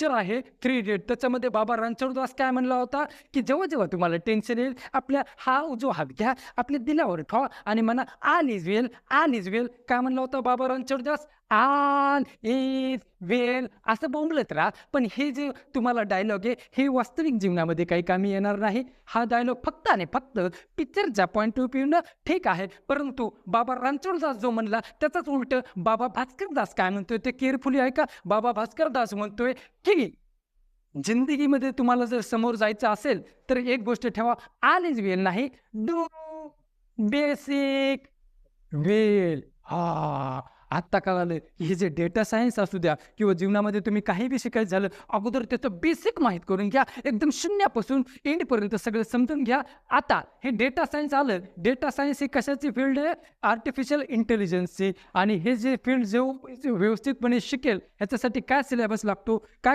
Picture आहे three idiot. त्याच्यामध्ये बाबा रणछोडदास काय म्हणला होता, की जेव्हा जेव्हा तुम्हाला टेन्शन येईल, आपल्या हा जो हात घ्या, आपल्या दिलावर ठेवा आणि म्हणा all is well, all is well. काय म्हणला होता बाबा रणछोडदास? ऑल इज वेल असं बोंबलत राहा. पण हे जे तुम्हाला डायलॉग आहे, हे वास्तविक जीवनामध्ये काही कामी येणार नाही. हा डायलॉग फक्त आणि फक्त पिक्चरच्या पॉइंट ऑफ व्ह्यूनं ठीक आहे. परंतु बाबा रणछोडदास जो म्हणला त्याचाच उलटं बाबा भास्करदास काय म्हणतोय ते केअरफुली ऐका. बाबा भास्करदास म्हणतोय, की जिंदगीमध्ये तुम्हाला जर समोर जायचं असेल, तर एक गोष्ट ठेवा, ऑल इज वेल नाही, डू बेसिक वेल. हां, आत्ता कळालं. हे जे डेटा सायन्स असू द्या किंवा जीवनामध्ये तुम्ही काही बी शिकायचं झालं, अगोदर त्याचं बेसिक माहीत करून घ्या. एकदम शून्यापासून एंडपर्यंत सगळं समजून घ्या. आता हे डेटा सायन्स आलं. डेटा सायन्स ही कशाची फील्ड आहे? आर्टिफिशियल इंटेलिजन्सची. आणि हे जे फील्ड जो व्यवस्थितपणे शिकेल, ह्याच्यासाठी काय सिलेबस लागतो? काय